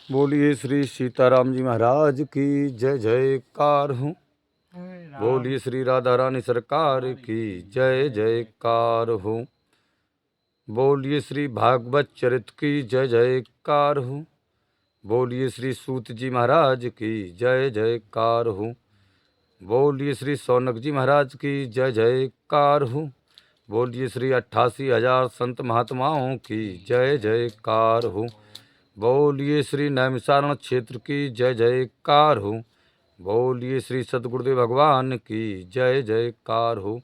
बोलिए श्री सीताराम जी महाराज की जय जयकार हूँ। बोलिए श्री राधा रानी सरकार की जय जयकार हूँ। बोलिए श्री भागवत चरित की जय जयकार हूँ। बोलिए श्री सूत जी महाराज की जय जयकार हूँ। बोलिए श्री सौनक जी महाराज की जय जयकार हूँ। बोलिए श्री 88,000 संत महात्माओं की जय जयकार हूँ। बोलिए श्री नैमिषारण्य क्षेत्र की जय जयकार हो। बोलिए श्री सतगुरुदेव भगवान की जय जयकार हो।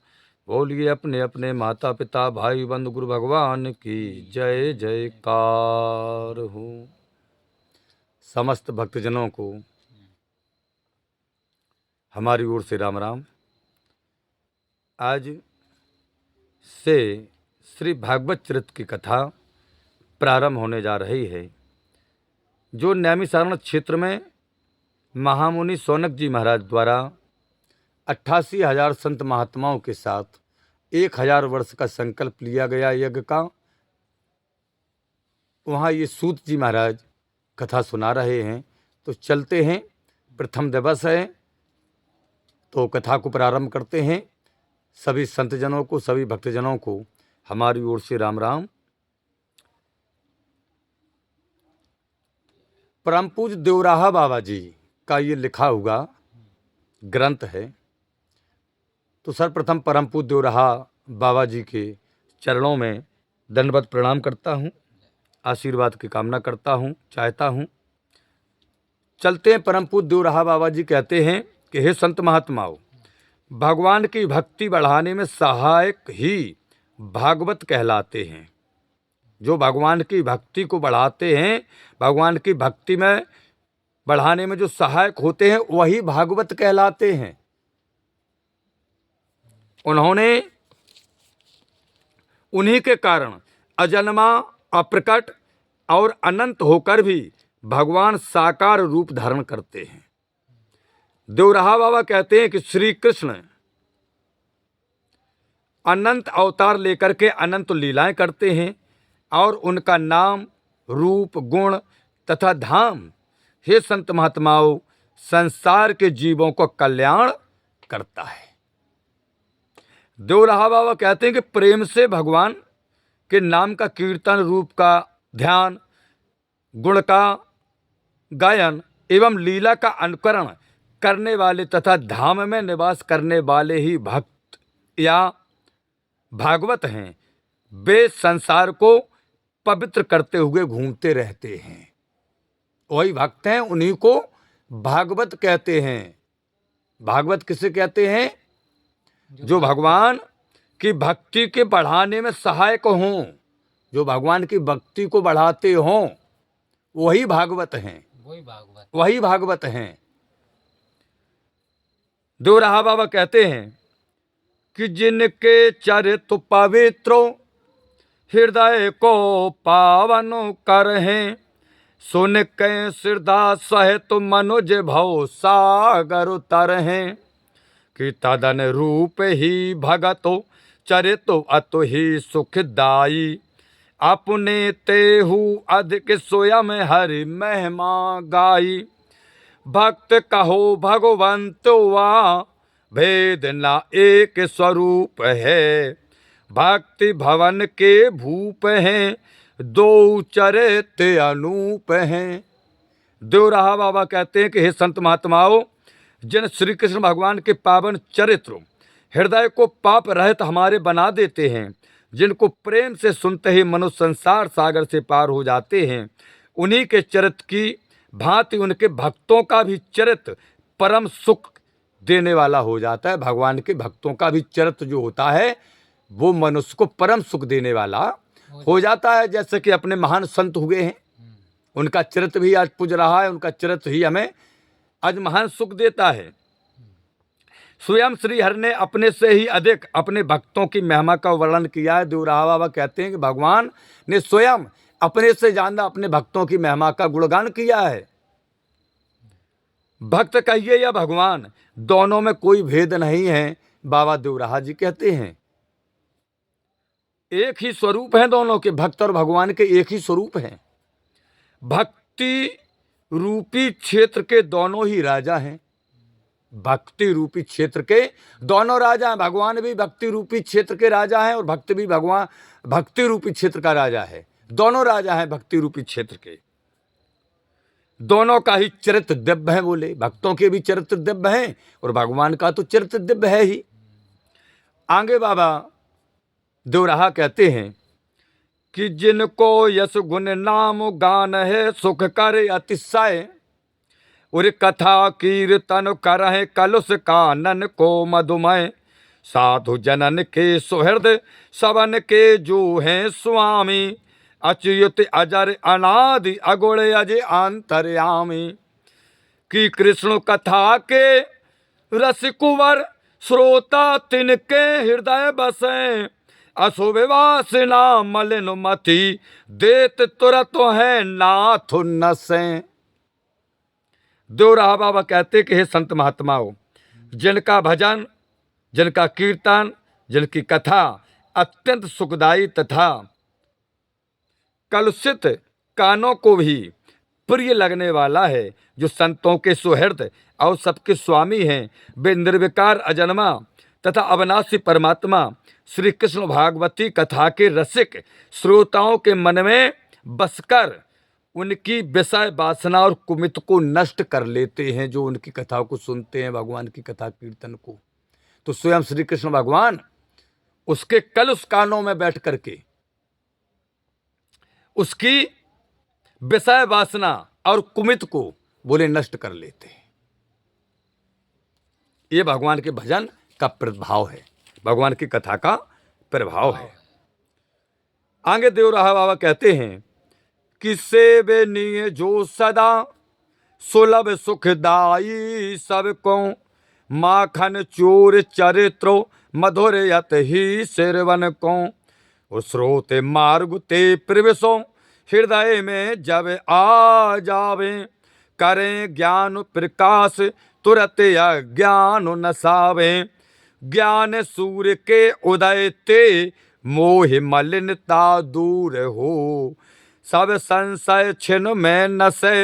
बोलिए अपने अपने माता पिता भाई बंधु गुरु भगवान की जय जयकार हो। समस्त भक्तजनों को हमारी ओर से राम राम। आज से श्री भागवत चरित की कथा प्रारंभ होने जा रही है, जो नैमिषारण्य क्षेत्र में महामुनि सौनक जी महाराज द्वारा 88,000 संत महात्माओं के साथ 1,000 वर्ष का संकल्प लिया गया यज्ञ का। वहाँ ये सूत जी महाराज कथा सुना रहे हैं, तो चलते हैं। प्रथम दिवस है तो कथा को प्रारंभ करते हैं। सभी संतजनों को, सभी भक्तजनों को हमारी ओर से राम राम। परम पूज्य देवराहा बाबा जी का ये लिखा हुआ ग्रंथ है। तो सर्वप्रथम परम पूज्य देवराहा बाबा जी के चरणों में दंडवत प्रणाम करता हूँ, आशीर्वाद की कामना करता हूँ, चाहता हूँ। चलते हैं। परम पूज्य देवराहा बाबा जी कहते हैं कि हे संत महात्माओं, भगवान की भक्ति बढ़ाने में सहायक ही भागवत कहलाते हैं। जो भगवान की भक्ति को बढ़ाते हैं, भगवान की भक्ति में बढ़ाने में जो सहायक होते हैं, वही भागवत कहलाते हैं। उन्हीं के कारण अजन्मा, अप्रकट और अनंत होकर भी भगवान साकार रूप धारण करते हैं। देवराहा बाबा कहते हैं कि श्री कृष्ण अनंत अवतार लेकर के अनंत लीलाएं करते हैं और उनका नाम, रूप, गुण तथा धाम, हे संत महात्माओं, संसार के जीवों को कल्याण करता है। देवराहा बाबा कहते हैं कि प्रेम से भगवान के नाम का कीर्तन, रूप का ध्यान, गुण का गायन एवं लीला का अनुकरण करने वाले तथा धाम में निवास करने वाले ही भक्त या भागवत हैं। वे संसार को पवित्र करते हुए घूमते रहते हैं। वही भक्त हैं, उन्हीं को भागवत कहते हैं। भागवत किसे कहते हैं? जो भगवान की भक्ति के बढ़ाने में सहायक हों, जो भगवान की भक्ति को बढ़ाते हों, वही भागवत हैं, वही भागवत हैं। देवराहा बाबा कहते हैं कि जिनके चरित्र पवित्रो हृदय को पावन करहें, सुन के श्रद्धा सहित मनुज भव सागर तरहें, कि तदन रूप ही भगतो चरितो अतु ही सुखदाई, अपने तेहु अधिक स्वयं हरि महिमा गाई, भक्त कहो भगवंत वा भेद ना एक स्वरूप है, भक्ति भवन के भूप हैं, दो चरित्र अनूप हैं। देवराहा बाबा कहते हैं कि हे संत महात्माओं, जिन श्री कृष्ण भगवान के पावन चरित्र हृदय को पाप रहित हमारे बना देते हैं, जिनको प्रेम से सुनते ही मनुष्य संसार सागर से पार हो जाते हैं, उन्हीं के चरित्र की भांति उनके भक्तों का भी चरित्र परम सुख देने वाला हो जाता है। भगवान के भक्तों का भी चरित्र जो होता है, वो मनुष्य को परम सुख देने वाला हो जाता है। जैसे कि अपने महान संत हुए हैं, उनका चरित्र भी आज पूज रहा है, उनका चरित्र ही हमें आज महान सुख देता है। स्वयं श्री हरि ने अपने से ही अधिक अपने भक्तों की महिमा का वर्णन किया है। देवराहा बाबा कहते हैं कि भगवान ने स्वयं अपने से ज्यादा अपने भक्तों की महिमा का गुणगान किया है। भक्त कहिए या भगवान, दोनों में कोई भेद नहीं है, बाबा देवराहा जी कहते हैं। एक ही स्वरूप है दोनों के, भक्त और भगवान के एक ही स्वरूप हैं। भक्ति रूपी क्षेत्र के दोनों ही राजा हैं। भक्ति रूपी क्षेत्र के दोनों राजा हैं। भगवान भी भक्ति रूपी क्षेत्र के राजा हैं और भक्त भी भगवान भक्ति रूपी क्षेत्र का राजा है। दोनों राजा हैं भक्ति रूपी क्षेत्र के। दोनों का ही चरित्र दिव्य है। बोले भक्तों के भी चरित्र दिव्य हैं और भगवान का तो चरित्र दिव्य है ही। आगे बाबा देवराहा कहते हैं कि जिनको यश गुण नाम गान है सुख कर अतिशय, और कथा कीर्तन करहे कलुष कानन को मधुमय, साधु जनन के सुहृद सबन के जो हैं स्वामी, अच्युत अजर अनादि अगुण अजय अंतर्यामी। कि कृष्ण कथा के रस कुंवर श्रोता तिनके हृदय बसे, अशुभ वासना मलिन मति देत तुरत है नाथ नसे। देवराहा बाबा कहते कि हे संत महात्माओं, जिनका भजन, जिनका कीर्तन, जिनकी कथा अत्यंत सुखदायी तथा कलुषित कानों को भी प्रिय लगने वाला है, जो संतों के सुहृद और सबके स्वामी हैं, वे निर्विकार अजन्मा तथा अविनाशी परमात्मा श्री कृष्ण भागवती कथा के रसिक श्रोताओं के मन में बसकर उनकी विषय वासना और कुमित को नष्ट कर लेते हैं। जो उनकी कथा को सुनते हैं, भगवान की कथा कीर्तन को, तो स्वयं श्री कृष्ण भगवान उसके कलुष कानों में बैठ करके उसकी विषय वासना और कुमित को बोले नष्ट कर लेते हैं। ये भगवान के भजन का प्रभाव है, भगवान की कथा का प्रभाव है। आगे देवराहा बाबा कहते हैं कि सेवनीय जो सदा सुलभ सुखदाई सबको, माखन चोर चरित्रो मधुर यत ही सिरवन को, स्रोत मार्ग ते प्रवेशो हृदय में जब आ जावे, करें ज्ञान प्रकाश तुरत अज्ञान नसावे, ज्ञान सूर्य के उदय ते मोह मलिनता दूर हो, सब संशय छिन्न में नसे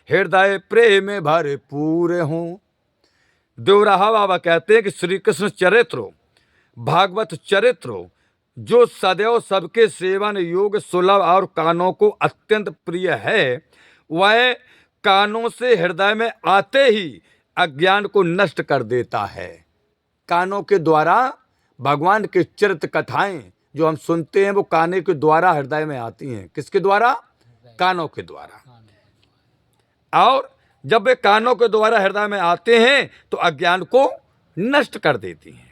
हृदय प्रेम भरपूर हो। देवराहा बाबा कहते हैं कि श्री कृष्ण चरित्र, भागवत चरित्र जो सदैव सबके सेवन योग सुलभ और कानों को अत्यंत प्रिय है, वह कानों से हृदय में आते ही अज्ञान को नष्ट कर देता है। कानों के द्वारा भगवान के चरित्र कथाएं जो हम सुनते हैं वो काने के द्वारा हृदय में आती हैं। किसके द्वारा? कानों के द्वारा। और जब वे कानों के द्वारा हृदय में आते हैं तो अज्ञान को नष्ट कर देती हैं।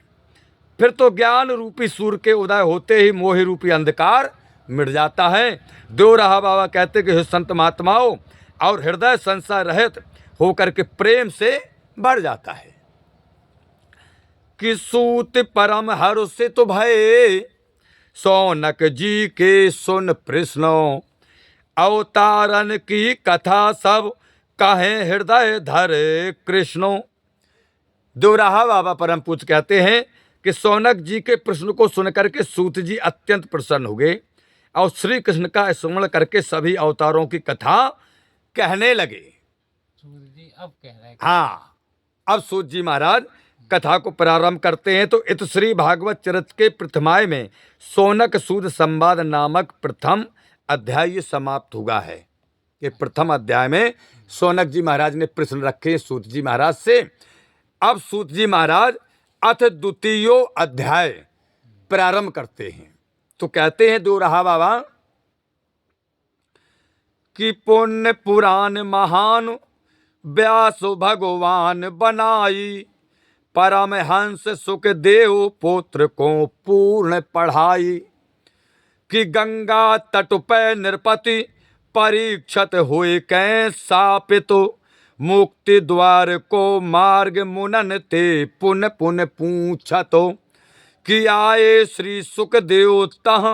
फिर तो ज्ञान रूपी सूर्य के उदय होते ही मोह रूपी अंधकार मिट जाता है। देवराहा बाबा कहते कि संत महात्माओं और हृदय संशय रहित होकर के प्रेम से बढ़ जाता है। कि सूत परम हर्षित भये सौनक जी के सुन प्रश्नो, अवतारन की कथा सब कहें हृदय धरे कृष्णो। देवराहा बाबा परम पूज्य कहते हैं कि सौनक जी के प्रश्न को सुनकर के सूत जी अत्यंत प्रसन्न हो गए और श्री कृष्ण का स्मरण करके सभी अवतारों की कथा कहने लगे। जी अब कह रहे हैं। हाँ, अब सूत जी महाराज कथा को प्रारंभ करते हैं। तो इत श्री भागवत चरित्र के प्रथमाय में सौनक सूद संवाद नामक प्रथम अध्याय समाप्त हुआ है। ये प्रथम अध्याय में सौनक जी महाराज ने प्रश्न रखे सूत जी महाराज से। अब सूत जी महाराज अथ द्वितीय अध्याय प्रारंभ करते हैं। तो कहते हैं देवराहा बाबा कि पुण्य पुराण महान व्यास भगवान बनाई, परमहंस सुखदेव पुत्र को पूर्ण पढ़ाई। कि गंगा तट पे नृपति परीक्षत हुए कै सापित, मुक्ति द्वार को मार्ग मुनन ते पुन पुन पूछत। कि आए श्री सुखदेव तह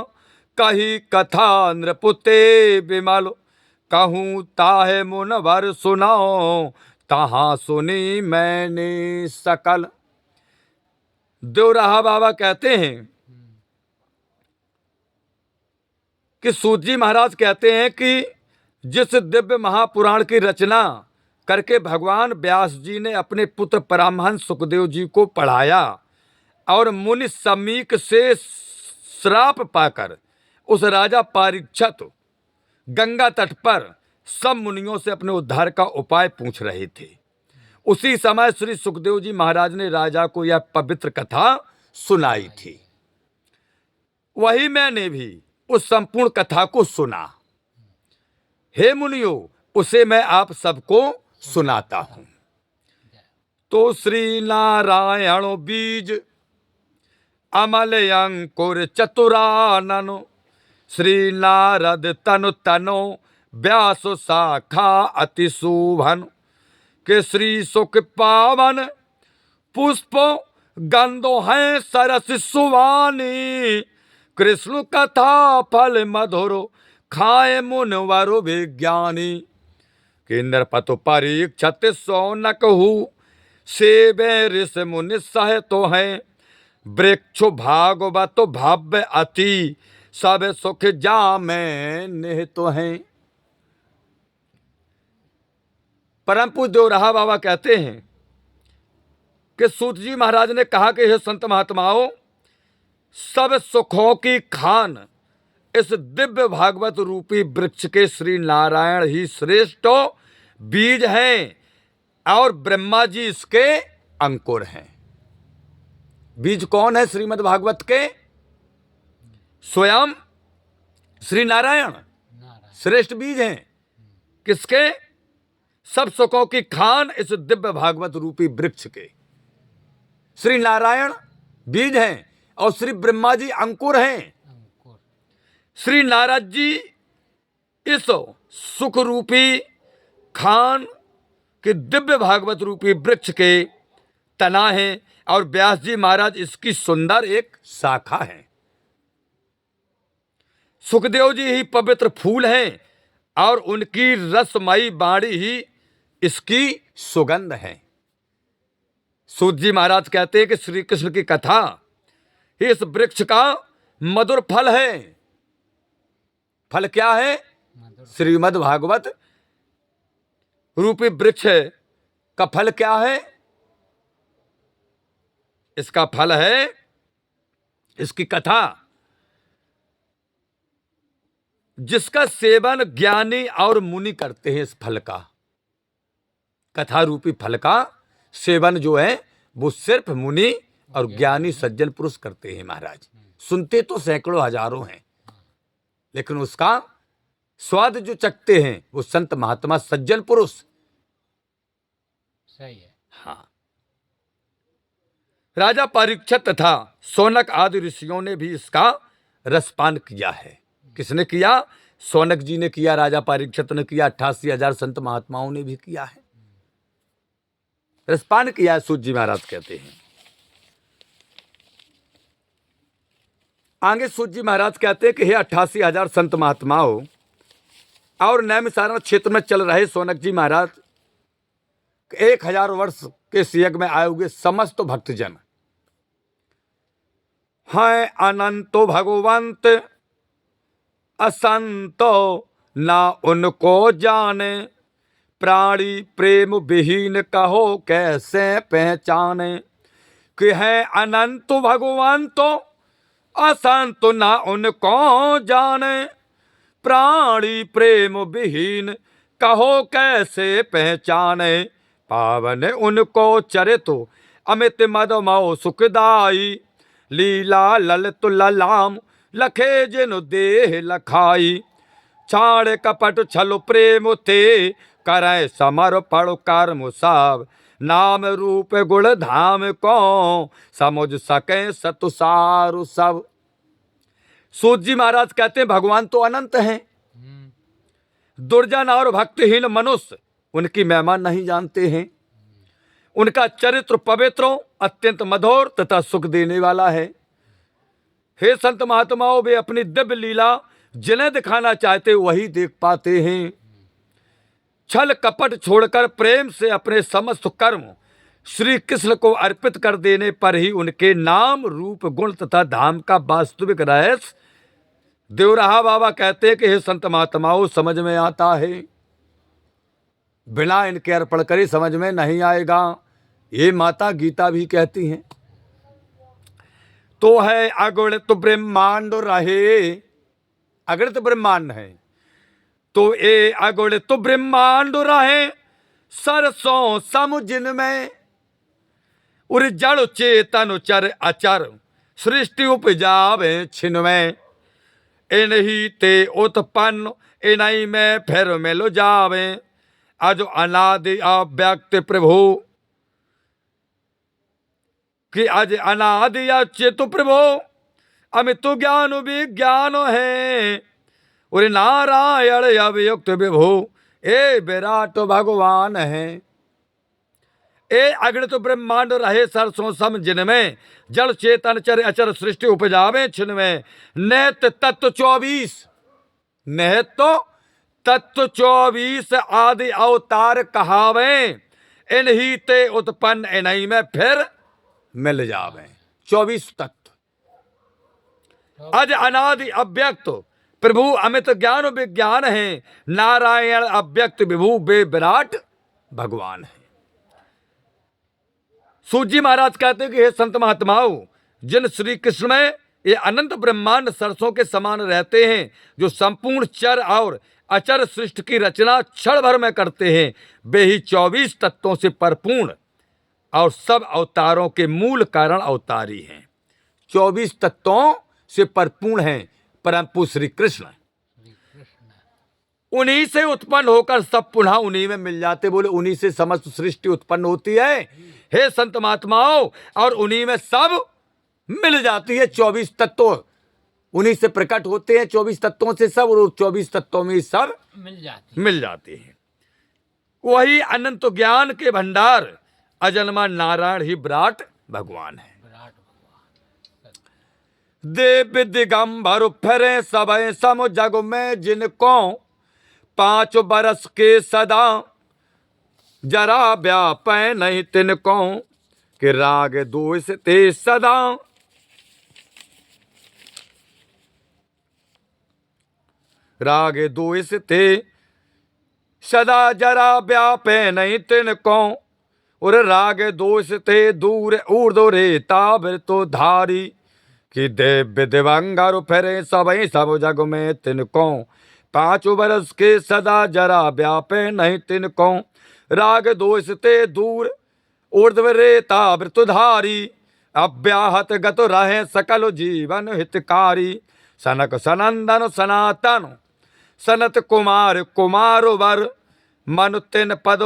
कही कथा नृपुते विमल, कहूँ ताहे मुनवर सुनाओ तहाँ सुनी मैंने सकल। देवराहा बाबा कहते हैं कि सूत जी महाराज कहते हैं कि जिस दिव्य महापुराण की रचना करके भगवान व्यास जी ने अपने पुत्र परमहंस सुखदेव जी को पढ़ाया और मुनि समीक से श्राप पाकर उस राजा परीक्षित गंगा तट पर सब मुनियों से अपने उद्धार का उपाय पूछ रहे थे, उसी समय श्री सुखदेव जी महाराज ने राजा को यह पवित्र कथा सुनाई थी। वही मैंने भी उस संपूर्ण कथा को सुना। हे मुनियों, उसे मैं आप सबको सुनाता हूं। तो श्री नारायण बीज अमल अंकुर चतुरानन, श्री नारद तनु तनो व्यास शाखा अति शोभन, के श्री सुख पावन पुष्प गंधो हैं सरस सुवानी, कृष्ण कथा फल मधुर खाए मुनवर विज्ञानी, कि नरपतु परीक्षित सौनक हूँ, सेवे ऋषि मुनि सह तो है, वृक्ष भागवत भव्य अति, सब सुख जामे निहित हैं। परम पूज्य देवराहा बाबा कहते हैं कि सूत जी महाराज ने कहा कि हे संत महात्माओं, सब सुखों की खान इस दिव्य भागवत रूपी वृक्ष के श्री नारायण ही श्रेष्ठ बीज हैं और ब्रह्मा जी इसके अंकुर हैं। बीज कौन है श्रीमद् भागवत के? स्वयं श्री नारायण श्रेष्ठ बीज हैं। किसके? सब सुखों की खान इस दिव्य भागवत रूपी वृक्ष के श्री नारायण बीज हैं और श्री ब्रह्मा जी अंकुर हैं। श्री नारद जी इस सुख रूपी खान के दिव्य भागवत रूपी वृक्ष के तना हैं और व्यास जी महाराज इसकी सुंदर एक शाखा है। सुखदेव जी ही पवित्र फूल हैं और उनकी रसमयी वाणी ही इसकी सुगंध है। सूत जी महाराज कहते हैं कि श्री कृष्ण की कथा इस वृक्ष का मधुर फल है। फल क्या है? श्रीमद् भागवत रूपी वृक्ष का फल क्या है? इसका फल है इसकी कथा, जिसका सेवन ज्ञानी और मुनि करते हैं। इस फल का, कथा रूपी फल का सेवन जो है वो सिर्फ मुनि और ज्ञानी सज्जन पुरुष करते हैं। महाराज सुनते तो सैकड़ों हजारों हैं, लेकिन उसका स्वाद जो चखते हैं वो संत महात्मा सज्जन पुरुष। सही है। हाँ, राजा परीक्षित तथा सौनक आदि ऋषियों ने भी इसका रसपान किया है। किसने किया? सौनक जी ने किया, राजा परीक्षित ने किया, 88,000 संत महात्माओं ने भी किया है, रसपान किया है। सूत जी महाराज कहते हैं। आगे सूत जी महाराज कहते हैं कि हे 88,000 संत महात्माओं और नैमिषारण्य क्षेत्र में चल रहे सौनक जी महाराज, 1000 वर्ष के सियग में आए हुए समस्त भक्तजन हैं अनंतो भगवंत असंतो ना उनको जाने, प्राणी प्रेम विहीन कहो कैसे पहचाने, कि है अनंत भगवंतो असंत ना उनको जाने, प्राणी प्रेम विहीन कहो कैसे पहचाने, पावन उनको चरितो अमित मदमो सुखदाई, लीला ललित ललाम लखे जिनु देह लखाई, छाड़ कपट छल प्रेम थे करे समर्पण कर्म सब, नाम रूप गुण धाम को समझ सके सतुसारु सब। सूत जी महाराज कहते हैं भगवान तो अनंत हैं, दुर्जन और भक्तहीन मनुष्य उनकी महिमा नहीं जानते हैं। उनका चरित्र पवित्र अत्यंत मधुर तथा सुख देने वाला है। हे संत महात्माओं, वे अपनी दिव्य लीला जिन्हें दिखाना चाहते वही देख पाते हैं। छल कपट छोड़कर प्रेम से अपने समस्त कर्म श्री कृष्ण को अर्पित कर देने पर ही उनके नाम रूप गुण तथा धाम का वास्तविक रहस्य देवराहा बाबा कहते हैं कि हे संत महात्माओं, समझ में आता है, बिना इनके अर्पण करे समझ में नहीं आएगा। ये माता गीता भी कहती हैं। तो है अगणित ब्रह्मांड रहे, अगणित ब्रह्मांड है, तो ये अगणित ब्रह्मांड रहे सरसों सम जिनमें, उर जड़ चेतन चर अचर सृष्टि उपजावे छिनमें, इन्हीं ते उत्पन्न इन्हीं में फिर मिल जावे, अज अनादि अव्यक्त प्रभु कि अज अनादि अच्युत प्रभु अमित ज्ञान विज्ञान है, और नारायण अवयुक्त विभु ए विराट भगवान है। ए अगणित ब्रह्मांड रहे सरसों सम जिनमें, जड़ चेतन चर अचर सृष्टि उपजावे छिनमें, नेत तत्व 24, नेत तत्व 24 आदि अवतार कहावे, इन्हीं ते उत्पन्न इन्हीं में फिर मिल जावे। 24 तत्व, अज अनादि अव्यक्त प्रभु अमित ज्ञान विज्ञान है, नारायण अव्यक्त विभु बे विराट भगवान है। सूत जी महाराज कहते हैं कि हे संत महात्माओं, जिन श्री कृष्ण में ये अनंत ब्रह्मांड सरसों के समान रहते हैं, जो संपूर्ण चर और अचर सृष्टि की रचना क्षण भर में करते हैं, वे ही 24 तत्वों से परिपूर्ण और सब अवतारों के मूल कारण अवतारी हैं। 24 तत्वों से परिपूर्ण हैं परंतु श्री कृष्ण, उन्हीं से उत्पन्न होकर सब पुनः उन्हीं में मिल जाते। बोले उन्हीं से समस्त सृष्टि उत्पन्न होती है हे संत महात्माओं, और उन्हीं में सब मिल जाती है। 24 तत्व उन्हीं से प्रकट होते हैं, 24 तत्वों से सब, और 24 तत्वों में सब मिल जाते हैं। वही अनंत ज्ञान के भंडार अजन्मा नारायण ही विराट भगवान है। देव दिगंबर फिरे सबे सम जग में, जिनको 5 बरस के सदा जरा व्यापै नहीं तिनको, कि राग दोष ते सदा, राग दोष ते सदा जरा व्यापै नहीं तिनको, और राग दोष ते दूर ऊर्ध्व रेता तो धारी, कि देव दिवंगर फिरे सबई सब जग में तिनको, 5 बरस के सदा जरा व्यापे नहीं तिनको, राग दोष ते दूर ऊर्ध्व रेता वृतुधारी, अव्याहत गत रहे सकल जीवन हितकारी, सनक सनंदन सनातन सनत कुमार कुमार वर, मनु तिन पद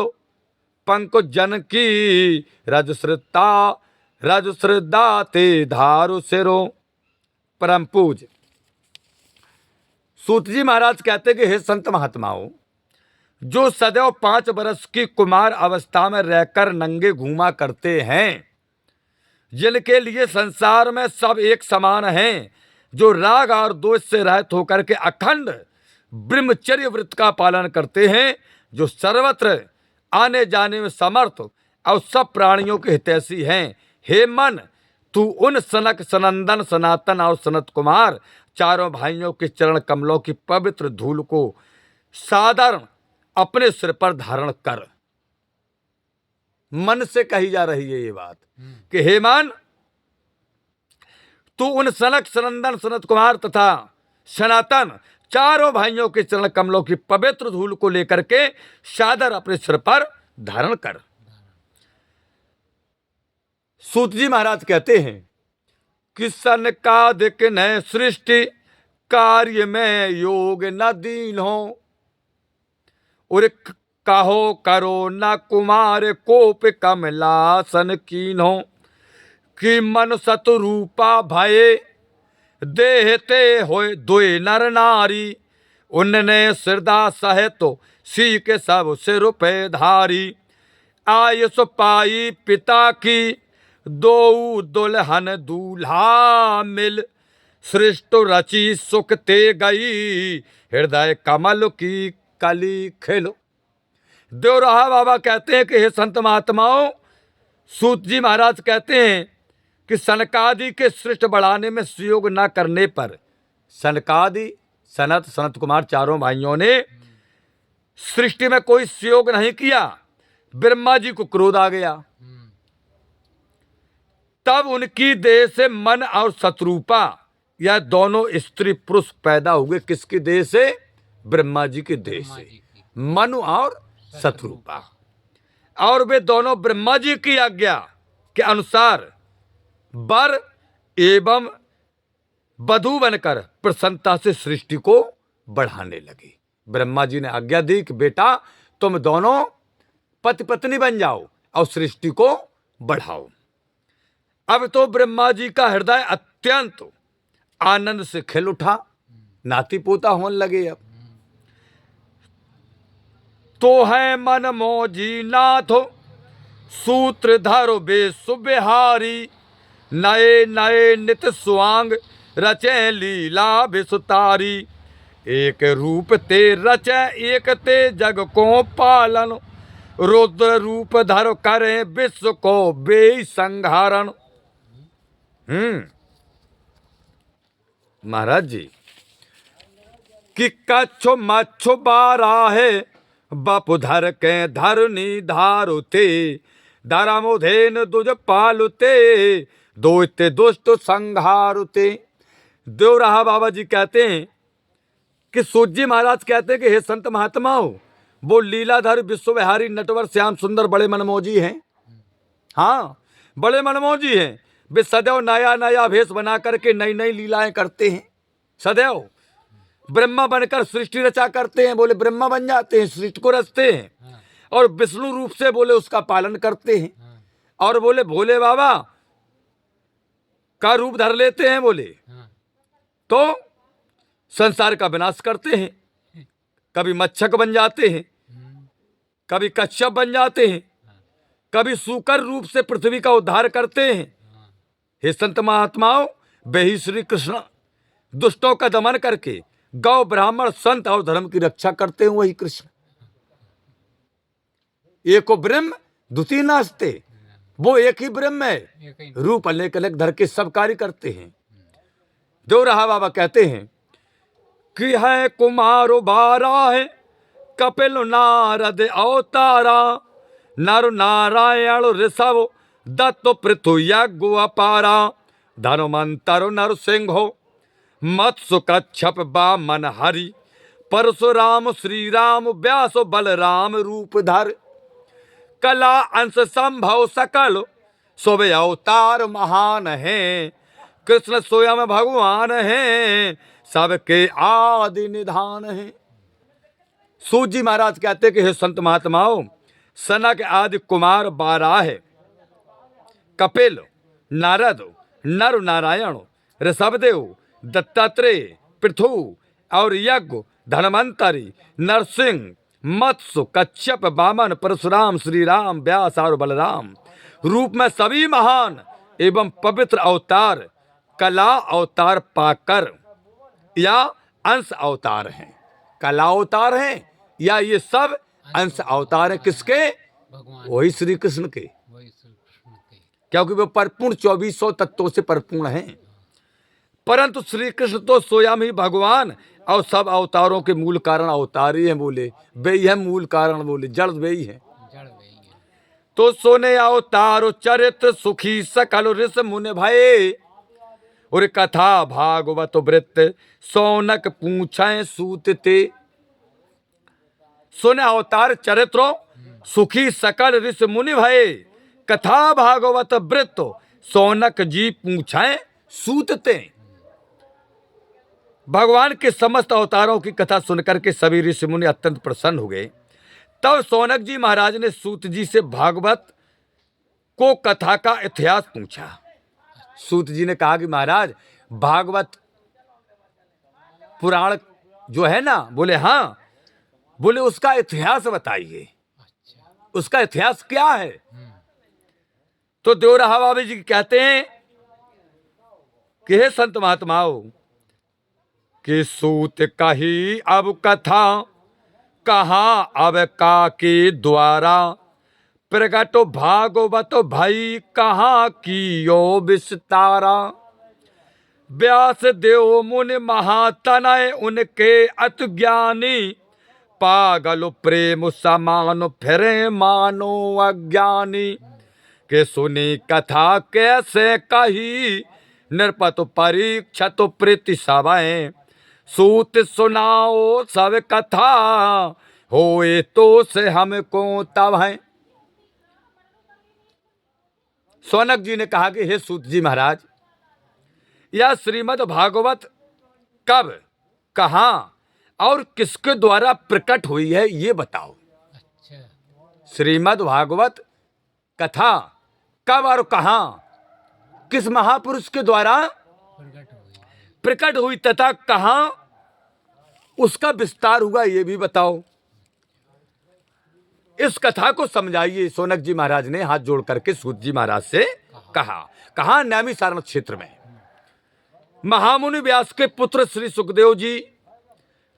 पंकु जन की रज श्रद्धा ते धारु सिरो। परम पूज सूत जी महाराज कहते कि हे संत महात्माओं, जो सदैव 5 बरस की कुमार अवस्था में रहकर नंगे घूमा करते हैं, जिनके लिए संसार में सब एक समान हैं, जो राग और दोष से रहित होकर के अखंड ब्रह्मचर्य व्रत का पालन करते हैं, जो सर्वत्र आने जाने में समर्थ और सब प्राणियों के हितैषी हैं, हे मन, तू उन सनक सनंदन सनातन और सनत कुमार चारों भाइयों के चरण कमलों की पवित्र धूल को साधारण अपने सिर पर धारण कर। मन से कही जा रही है ये बात कि हे मन, तू उन सनक सनंदन सनत कुमार तथा सनातन चारों भाइयों के चरण कमलों की पवित्र धूल को लेकर के सादर अपने सिर पर धारण कर। सूत जी महाराज कहते हैं कि सनकादिक ने सृष्टि कार्य में योग न दीन हो, और कहो करो न कुमार कोप कमलासन कीन हो, कि मन सतरूपा भये देहते होए दुए नर नारी, उनने श्रद्धा सहित सी के सब सिर पे धारी, आयुष पाई पिता की दो दुल्हन दूल्हा मिल, सृष्ट रची सुख ते गई हृदय कमल की कली खिल। देवराहा बाबा कहते हैं कि हे संत महात्माओं, सूत जी महाराज कहते हैं कि सनकादि के सृष्टि बढ़ाने में सहयोग न करने पर, सनकादि सनत सनत कुमार चारों भाइयों ने सृष्टि में कोई सहयोग नहीं किया। ब्रह्मा जी को क्रोध आ गया। तब उनकी देह से मन और शत्रुपा, यह दोनों स्त्री पुरुष पैदा हुए। किसकी देह से? ब्रह्मा जी की देह से, मनु और शत्रुपा। और वे दोनों ब्रह्मा जी की आज्ञा के अनुसार वर एवं वधू बनकर प्रसन्नता से सृष्टि को बढ़ाने लगे। ब्रह्मा जी ने आज्ञा दी कि बेटा तुम दोनों पति पत्नी बन जाओ और सृष्टि को बढ़ाओ। अब तो ब्रह्मा जी का हृदय अत्यंत आनंद से खिल उठा, नाती पोता होने लगे। अब तो है मन मोजी नाथ सूत्रधर बे सुबिहारी, नए नए नित स्वांग रचे लीला विसुतारी, एक रूप ते रचे एक ते जग को पालन, रुद्र रूप धर करे विश्व को बे संहारण। महाराज जी कि कच्छो मच्छो बारा है बापु धर के धरनी धारुते, धर्मोधेन दुज पालुते, दोते दुष्ट संहारुते। देवराहा बाबा जी कहते हैं कि सूजी महाराज कहते हैं कि हे संत महात्माओं, वो लीलाधर विश्वविहारी नटवर श्याम सुंदर बड़े मनमोजी हैं। हाँ, बड़े मनमोजी हैं। वे सदैव नया नया भेष बना करके नई नई लीलाएं करते हैं। सदैव ब्रह्मा बनकर सृष्टि रचा करते हैं। बोले ब्रह्मा बन जाते हैं, सृष्टि को रचते हैं। और विष्णु रूप से बोले उसका पालन करते हैं। और बोले भोले बाबा का रूप धर लेते हैं, बोले तो संसार का विनाश करते हैं। कभी मच्छक बन जाते हैं, कभी कच्छप बन जाते हैं, कभी सूकर रूप से पृथ्वी का उद्धार करते हैं। हे संत महात्माओं, वे ही श्री कृष्ण दुष्टों का दमन करके गौ ब्राह्मण संत और धर्म की रक्षा करते हैं। वही कृष्ण एको ब्रह्म द्वितीय नास्ते, वो एक ही ब्रह्म है, रूप अनेक अनेक धर के सब कार्य करते हैं। देवराहा बाबा कहते हैं कि है कुमारो बारा है कपिल नारद अवतारा, नर नारायण ऋषभ दत्त पृथु यज्ञ अपारा, धनुमंतर नर सिंह मत्स्य कच्छप वामन हरि, परशुराम श्री राम व्यास बलराम रूप धर, कला अंश संभव सकल सोवे अवतार महान है, कृष्ण स्वयं भगवान है सबके आदि निधान है। सूजी महाराज कहते कि हे संत महात्माओं, सनक के आदि कुमार 12 है। कपिल, नारद, नर नारायण, ऋषभदेव, दत्तात्रेय, पृथु और यज्ञ, धनवंतरी, नरसिंह, मत्स्य, कच्छप, वामन, परशुराम, श्री राम, व्यास और बलराम रूप में सभी महान एवं पवित्र अवतार कला अवतार पाकर या अंश अवतार हैं। कला अवतार हैं या ये सब अंश अवतार है। किसके? भगवान, वही श्री कृष्ण के। वही श्री कृष्ण के। क्योंकि वो परिपूर्ण 2400 तत्वों से परिपूर्ण हैं। परंतु श्री कृष्ण तो स्वयं ही भगवान और सब अवतारों के मूल कारण अवतार ही हैं। बोले वे ही है मूल कारण, बोले जड़ वे ही है। जड़ वही है। तो सोने अवतार चरित्र सुखी सकल ऋष मुनि भये, और कथा भागवत वृत्त सौनक पूछे सूतते। सोने अवतार चरित्रों सुखी सकल ऋषि मुनि भये, कथा भागवत वृत्त सौनक जी पूछे सूतते। भगवान के समस्त अवतारों की कथा सुनकर के सभी ऋषि मुनि अत्यंत प्रसन्न हो गए। तब सौनक जी महाराज ने सूत जी से भागवत को कथा का इतिहास पूछा। सूत जी ने कहा कि महाराज भागवत पुराण जो है ना, बोले हाँ, बोले उसका इतिहास बताइए, अच्छा। उसका इतिहास क्या है। तो देवराहा बाबा जी कहते हैं कि हे संत महात्माओं, कि सूत कही अब कथा कहा अब का के द्वारा, प्रगट भागवत भाई कहाँ की यो विस्तारा, व्यास देव मुनि महातनय उनके अतज्ञानी, पागल प्रेम समान फिरे मानो अज्ञानी। के सुनी कथा कैसे कही, नृपत परीक्षत प्रीति सवै। सूत सुनाओ सब कथा, होए तो से हमको तब है। सौनक जी ने कहा कि हे सूत जी महाराज, यह श्रीमद् भागवत कब, कहाँ और किसके द्वारा प्रकट हुई है ये बताओ। अच्छा। श्रीमद् भागवत कथा कब और कहाँ किस महापुरुष के द्वारा प्रकट हुई तथा कहाँ उसका विस्तार हुआ ये भी बताओ। इस कथा को समझाइए। सौनक जी महाराज ने हाथ जोड़ करके सूत जी महाराज से कहा। कहा नैमिषारण्य क्षेत्र में महामुनि व्यास के पुत्र श्री सुखदेव जी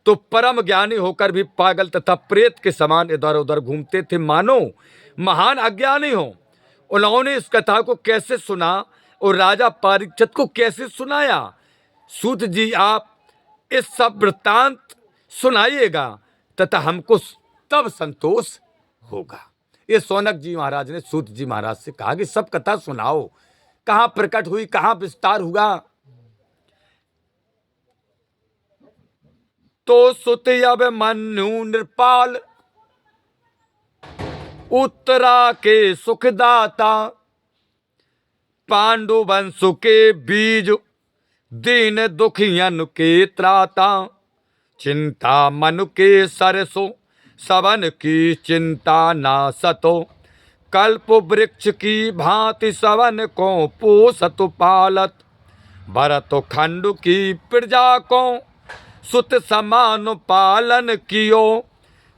तो परम ज्ञानी होकर भी पागल तथा प्रेत के समान इधर उधर घूमते थे, मानो महान अज्ञानी हो। उन्होंने इस कथा को कैसे सुना और राजा परीक्षित को कैसे सुनाया। सूत जी आप इस सब वृत्तांत सुनाइएगा तथा हमको तब संतोष होगा। ये सौनक जी महाराज ने सूत जी महाराज से कहा कि सब कथा सुनाओ, कहां प्रकट हुई, कहां विस्तार हुआ। तो सुत अभिमन्यु नृपाल, उत्तरा के सुखदाता, पांडु वंश के बीज, दीन दुखियन के त्राता। चिंता मन के सरसो, सबन की चिंता ना सतो। कल्प वृक्ष की भांति सबन को पोसत पालत। भरत खंड की प्रजा को सुत समान पालन कियो।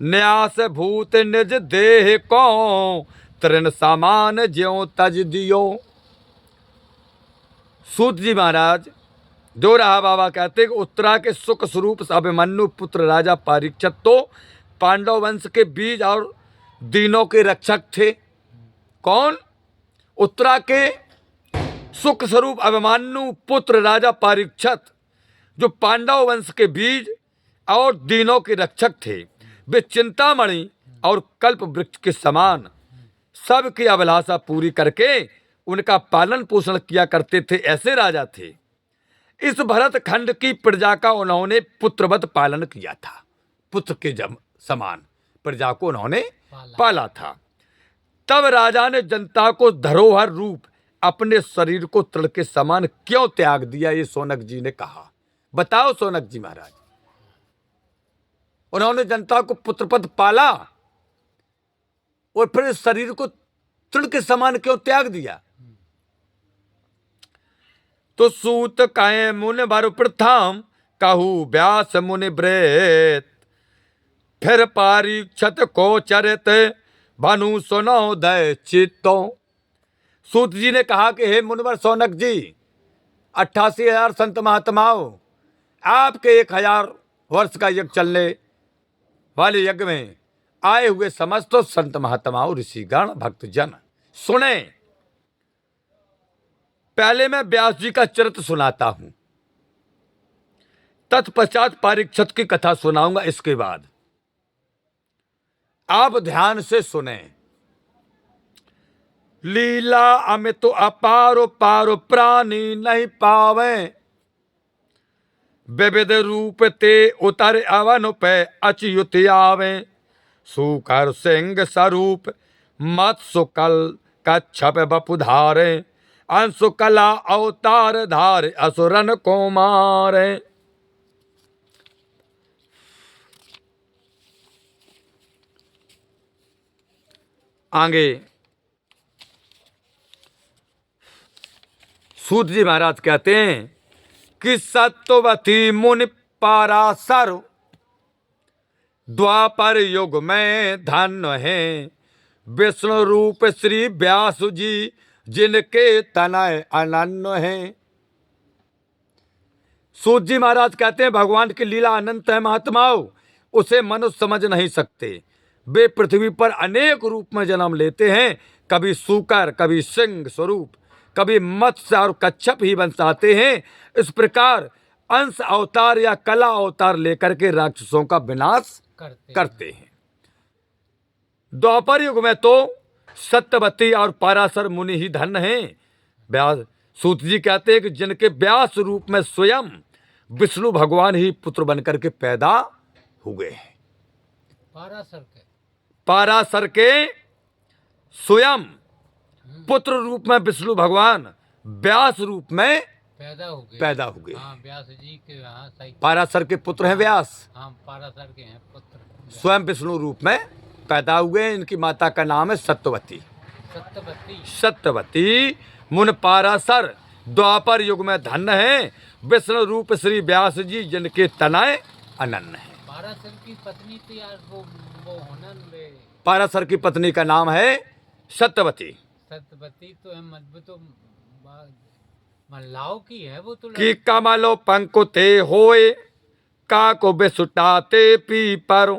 न्यास भूत निज देह को तृण समान ज्यों तज दियो। सूत जी महाराज जो रहा बाबा कहते हैं कि उत्तरा के सुख स्वरूप अभिमन्यु पुत्र राजा परीक्षित तो पांडव वंश के बीज और दीनों के रक्षक थे। कौन? उत्तरा के सुख स्वरूप अभिमन्यु पुत्र राजा परीक्षित जो पांडव वंश के बीज और दीनों के रक्षक थे। वे चिंतामणि और कल्प वृक्ष के समान सबकी अभिलाषा पूरी करके उनका पालन पोषण किया करते थे, ऐसे राजा थे। इस भरत खंड की प्रजा का उन्होंने पुत्रवत पालन किया था। पुत्र के समान प्रजा को उन्होंने पाला था। तब राजा ने जनता को धरोहर रूप अपने शरीर को तृण के समान क्यों त्याग दिया, ये सौनक जी ने कहा। बताओ सौनक जी महाराज, उन्होंने जनता को पुत्रपद पाला और फिर शरीर को तृण के समान क्यों त्याग दिया। तो सूत कहे मुनि वर प्रथम, कहू व्यास मुनि व्रेत। फिर परीक्षित को चरित, भानु सुनो दय चित्तो। सूत जी ने कहा कि हे मुनिवर सौनक जी, 88,000 संत महात्माओं, आपके 1,000 वर्ष का यज्ञ चलने वाले यज्ञ में आए हुए समस्त संत महात्माओं, ऋषिगण, भक्तजन सुने। पहले मैं व्यास जी का चरित्र सुनाता हूं, तत्पश्चात परीक्षित की कथा सुनाऊंगा। इसके बाद आप ध्यान से सुने। लीला अमित अपारो पारो प्राणी नहीं पावे। विविध रूप ते उतर अवन पे अच्युत आवे। सुकर सिंह स्वरूप मत्स्य कल कच्छप बपुधारे। अंशु कला अवतार धार असुरन को मारे। आगे सूत जी महाराज कहते हैं कि सत्यवती मुनि पाराशर, द्वापर युग में धन्य है। विष्णु रूप श्री व्यास जी, जिनके तनय अनन्य है। सूत जी महाराज कहते हैं भगवान की लीला अनंत है महात्माओं, उसे मनुष्य समझ नहीं सकते। वे पृथ्वी पर अनेक रूप में जन्म लेते हैं, कभी सूकर, कभी सिंह स्वरूप, कभी मत्स्य और कच्छप ही बन जाते हैं। इस प्रकार अंश अवतार या कला अवतार लेकर के राक्षसों का विनाश करते हैं। द्वापर युग में तो सत्यवती और पराशर मुनि ही धन्य हैं। व्यास सूत जी कहते हैं कि जिनके व्यास रूप में स्वयं विष्णु भगवान ही पुत्र बनकर के पैदा हो गए हैं। पराशर के स्वयं पुत्र रूप में विष्णु भगवान व्यास रूप में पैदा हो गए। हाँ, व्यास जी के सही। पराशर के पुत्र हैं व्यास। हाँ, पराशर के हैं पुत्र। स्वयं विष्णु रूप में पैदा हुए। इनकी माता का नाम है सत्यवती। सत्यवती मुन पराशर द्वापर युग में धन्य है। विष्णु रूप श्री व्यास जी जिनके तनय अनन्य है। पराशर की पत्नी तो यार वो पराशर की पत्नी का नाम है सत्यवती। सत्यवती तो है तो मल्लाओं की है वो तो। कि कमलो पंकुते होए काको बेसुटाते पी पर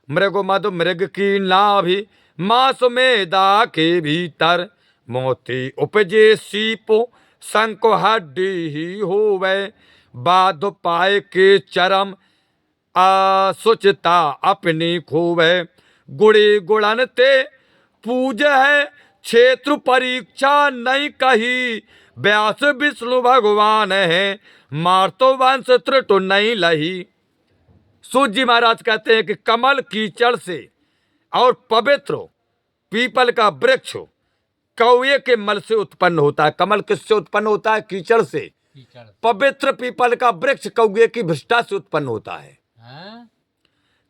मृगो मधु मृग की नाभि मास मेदा के भीतर मोती उपजे सीपो संको हड्डी ही होवे बाध पाए के चरम असुचता अपनी खूबे गुड़ी गुड़न ते पूज है क्षेत्र परीक्षा नहीं कही व्यास विष्णु भगवान है मार तो वंश त्रुट नहीं लही। सूत जी महाराज कहते हैं कि कमल कीचड़ से और पवित्र पीपल का वृक्ष कौए के मल से उत्पन्न होता है। कमल किससे उत्पन्न होता है? कीचड़ से। पवित्र पीपल का वृक्ष कौए की भ्रष्टा से उत्पन्न होता है।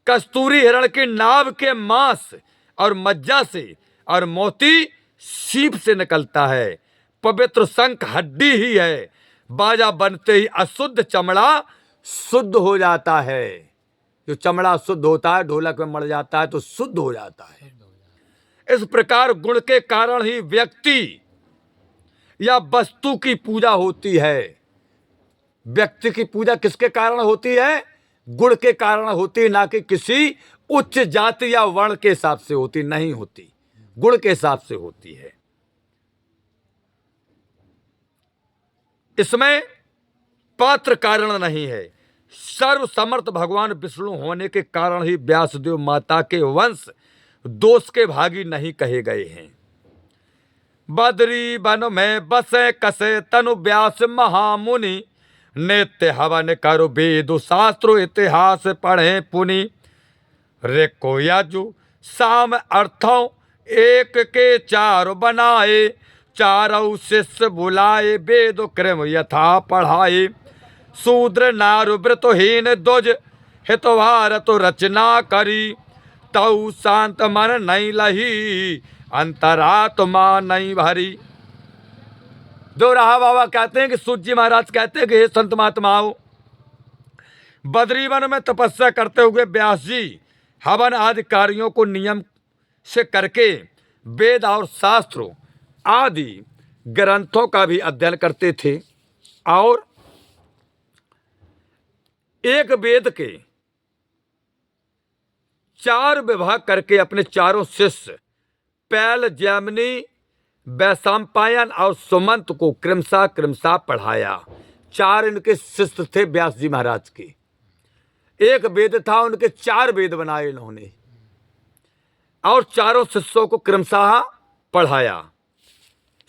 कस्तूरी हिरण के नाभ के मांस और मज्जा से और मोती सीप से निकलता है। पवित्र शंख हड्डी ही है। बाजा बनते ही अशुद्ध चमड़ा शुद्ध हो जाता है। जो चमड़ा शुद्ध होता है ढोलक में मर जाता है तो शुद्ध हो जाता है। इस प्रकार गुण के कारण ही व्यक्ति या वस्तु की पूजा होती है। व्यक्ति की पूजा किसके कारण होती है? गुण के कारण होती है, ना कि किसी उच्च जाति या वर्ण के हिसाब से होती नहीं होती, गुण के हिसाब से होती है। इसमें पात्र कारण नहीं है। सर्व समर्थ भगवान विष्णु होने के कारण ही व्यासदेव माता के वंश दोष के भागी नहीं कहे गए हैं। बद्री वन में बसे कसे तनु व्यास महामुनि नित्य हवन करो वेद शास्त्रो इतिहास पढ़े पुनि रे को यजु साम अर्थों एक के चार बनाए चारों शिष्य बुलाए वेद क्रम यथा पढ़ाए शूद्र नारु व्रतहीन द्वज हितवार तो रचना करी तऊ शांत मन नहीं लही अंतरात्मा नहीं भरी। जो रहा बाबा कहते हैं कि सूत जी महाराज कहते हैं कि हे संत महात्माओं, बद्रीवन में तपस्या करते हुए व्यास जी हवन आदि कार्यों को नियम से करके वेद और शास्त्रों आदि ग्रंथों का भी अध्ययन करते थे और एक वेद के 4 विभाग करके अपने चारों शिष्य पैल, जैमिनी, वैशंपायन और सुमंत को क्रमशः पढ़ाया। 4 इनके शिष्य थे व्यास जी महाराज के। एक वेद था, उनके 4 वेद बनाए इन्होंने और चारों शिष्यों को क्रमशः पढ़ाया।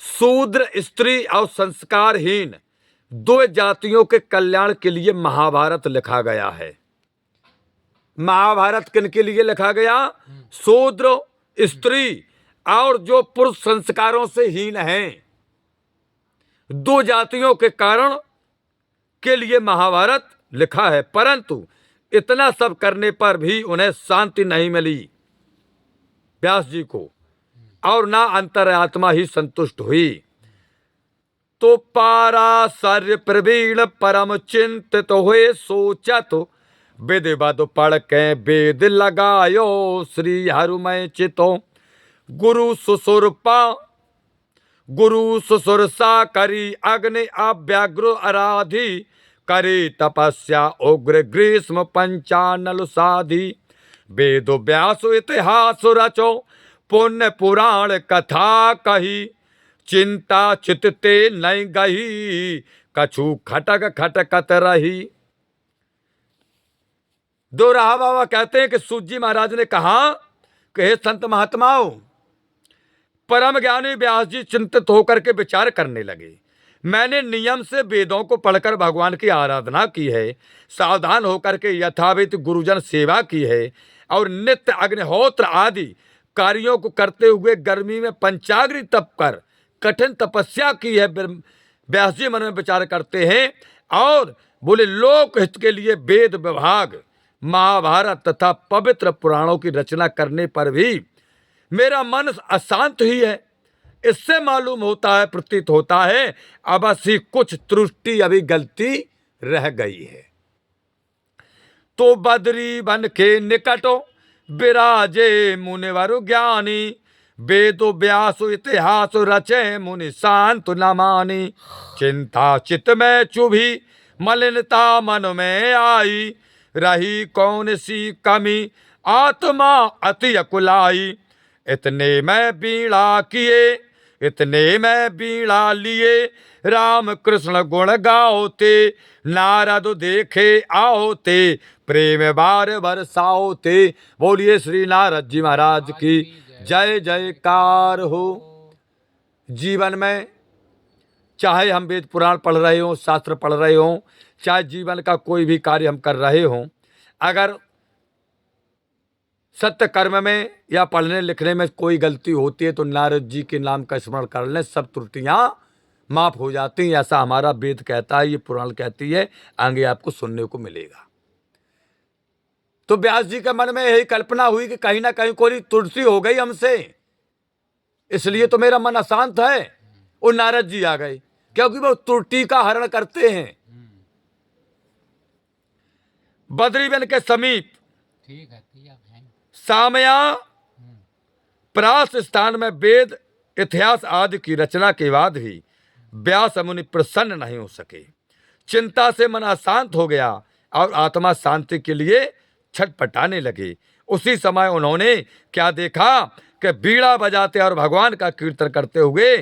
शूद्र, स्त्री और संस्कारहीन 2 जातियों के कल्याण के लिए महाभारत लिखा गया है। महाभारत किन के लिए लिखा गया? शूद्र, स्त्री और जो पुरुष संस्कारों से हीन हैं, 2 जातियों के कारण के लिए महाभारत लिखा है। परंतु इतना सब करने पर भी उन्हें शांति नहीं मिली व्यास जी को और ना अंतरात्मा ही संतुष्ट हुई। तो पाराशर्य प्रवीण परम चिंतित हुए सोचत विधिवत पढ़ के वेद लगायो श्री हरुमय चितो गुरु सुसुरसा करी अग्नि अव्याग्र आराधी करी तपस्या उग्र ग्रीष्म पंचानल साधी वेद व्यास इतिहास रचो पुण्य पुराण कथा कही चिंता चितते नहीं गही, कछु खटक खटकत रही। दोराहा बाबा कहते हैं कि सूत जी महाराज ने कहा कि हे संत महात्माओं, परम ज्ञानी व्यास जी चिंतित होकर के विचार करने लगे। मैंने नियम से वेदों को पढ़कर भगवान की आराधना की है, सावधान होकर के यथाविध गुरुजन सेवा की है और नित्य अग्निहोत्र आदि कार्यों को करते हुए गर्मी में पंचाग्नि तप कर कठिन तपस्या की है। व्यास जी मन में विचार करते हैं और बोले लोक हित के लिए वेद विभाग, महाभारत तथा पवित्र पुराणों की रचना करने पर भी मेरा मन अशांत ही है। इससे मालूम होता है, प्रतीत होता है, अवश्य कुछ त्रुटि अभी गलती रह गई है। तो बद्री बन के निकटो विराजे मुनिवर ज्ञानी, वेदो व्यासो इतिहास रचे मुनि शांत न मानी। चिंता चित में चुभी मलिनता मन में आई, रही कौन सी कमी आत्मा अति अकुलाई। इतने में बीड़ा किए, इतने में बीड़ा लिए, राम कृष्ण गुण गाओते, नारद देखे आओते, प्रेम बार बरसाओते। बोलिए श्री नारद जी महाराज की जय जयकार हो। जीवन में चाहे हम वेद पुराण पढ़ रहे हों, शास्त्र पढ़ रहे हों, चाहे जीवन का कोई भी कार्य हम कर रहे हों, अगर सत्य कर्म में या पढ़ने लिखने में कोई गलती होती है तो नारद जी के नाम का स्मरण कर लें, सब त्रुटियां माफ हो जाती हैं। ऐसा हमारा वेद कहता है, ये पुराण कहती है, आगे आपको सुनने को मिलेगा। तो व्यास जी के मन में यही कल्पना हुई कि कहीं ना कहीं कोई त्रुटि हो गई हमसे, इसलिए तो मेरा मन अशांत है। और नारद जी आ गए, क्योंकि वो त्रुटि का हरण करते हैं। बद्रीवन के समीप ठीक है सामया प्रास स्थान में वेद इतिहास आदि की रचना के बाद भी व्यास मुनि प्रसन्न नहीं हो सके। चिंता से मन अशांत हो गया और आत्मा शांति के लिए छटपटाने लगे। उसी समय उन्होंने क्या देखा कि बीड़ा बजाते और भगवान का कीर्तन करते हुए,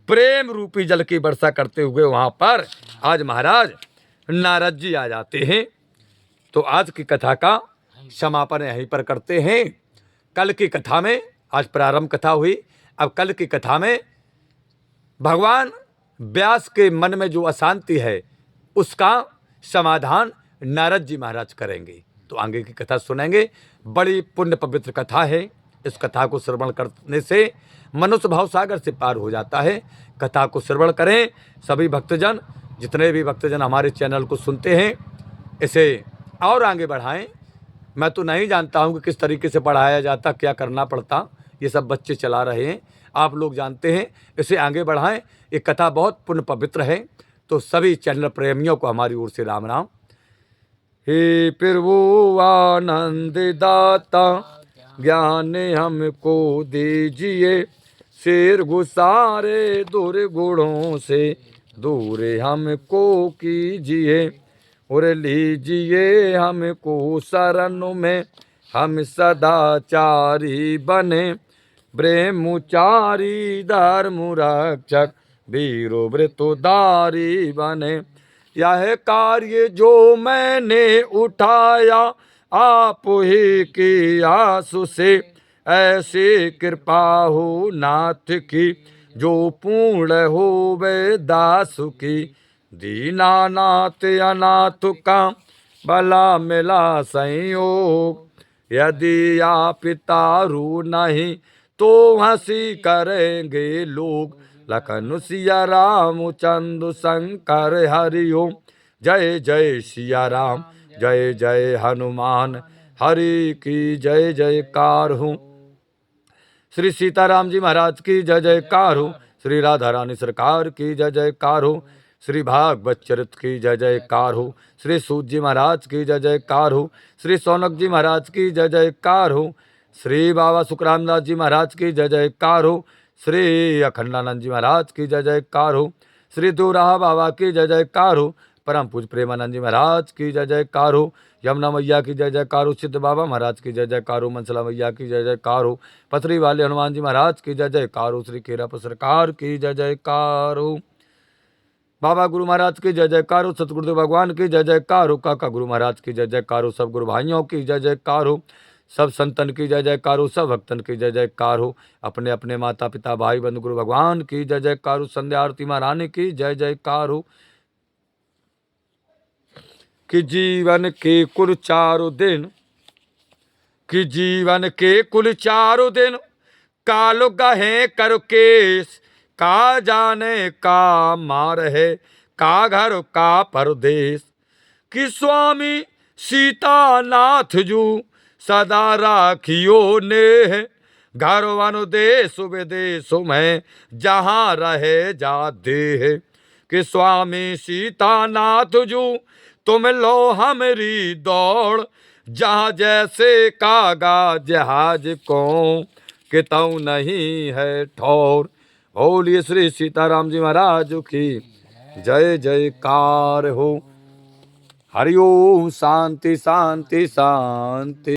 प्रेम रूपी जल की वर्षा करते हुए वहां पर आज महाराज नारद जी आ जाते हैं। तो आज की कथा का समापन यहीं पर करते हैं। कल की कथा में, आज प्रारंभ कथा हुई, अब कल की कथा में भगवान व्यास के मन में जो अशांति है उसका समाधान नारद जी महाराज करेंगे। तो आगे की कथा सुनेंगे। बड़ी पुण्य पवित्र कथा है। इस कथा को श्रवण करने से मनुष्य भाव सागर से पार हो जाता है। कथा को श्रवण करें सभी भक्तजन, जितने भी भक्तजन हमारे चैनल को सुनते हैं, इसे और आगे बढ़ाएं। मैं तो नहीं जानता हूं कि किस तरीके से पढ़ाया जाता, क्या करना पड़ता, ये सब बच्चे चला रहे हैं, आप लोग जानते हैं। इसे आगे बढ़ाएं। ये कथा बहुत पुण्य पवित्र है। तो सभी चैनल प्रेमियों को हमारी ओर से राम राम। हे प्रभु आनंद दाता, ज्ञान हमको दीजिए, शेर गुसारे दुर्गुणों से दूर हमको कीजिए, और लीजिए हमको शरण में, हम सदाचारी बने, ब्रह्मचारी धर्म रक्षक वीरो व्रतोदारी बने। यह कार्य जो मैंने उठाया आप ही की आसु से, ऐसी कृपा हो नाथ की जो पूर्ण हो वे दासु की। दीनानाथ अनाथ का भला मिला संयोग, यदि आप तारू नहीं तो हंसी करेंगे लोग। लखन सिया राम चंद्र शंकर हरिओम। जय जय सिया राम, जय जय हनुमान, हरि की जय जयकार हो। श्री सीताराम जी महाराज की जय जयकार हो। श्री राधा रानी सरकार की जय जयकार हो। श्री भागवत चरित की जय जयकार हो। श्री सूत जी महाराज की जय जयकार हो। श्री सौनक जी महाराज की जय जयकार हो। श्री बाबा सुखरामदास जी महाराज की जय जयकार हो। श्री अखंडानंद जी महाराज की जय जयकार हो। श्री दोराहा बाबा की जय जयकार हो। परम पूज प्रेमानंद जी महाराज की जय जयकार हो। यमुना मैया की जय जयकार हो। सिद्ध बाबा महाराज की जय जयकार हो। मनसला मैया की जय जयकार हो। पथरी वाले हनुमान जी महाराज की जय जयकार हो। श्री केराप सरकार की जय जयकार हो। बाबा गुरु महाराज की जय जयकार हो। सतगुरुदेव भगवान की जय जयकार हो। काका गुरु महाराज की जय जयकार हो। सब गुरु भाइयों की जय जयकार हो। सब संतन की जय जयकार हो। सब भक्तन की जय जयकार हो। अपने अपने माता पिता भाई बंधु गुरु भगवान की जय जयकार हो। संध्या आरती महारानी की जय जयकार हो। कि जीवन के कुल चारों दिन, कि जीवन के कुल चारों दिन कालो गहे कर केस, का जाने का मार है, का घर का परदेश। कि स्वामी सीतानाथ जू सदा राखियो ने, घर वन देश विदेश में जहाँ रहे जा दे। कि स्वामी सीतानाथ जू तुम लो हमारी दौड़, जहाँ जैसे कागा जहाज को कि तऊ नहीं है ठौर। बोलिए श्री सीताराम जी महाराज की जय जयकार हो। हरिओम। शांति शांति शांति।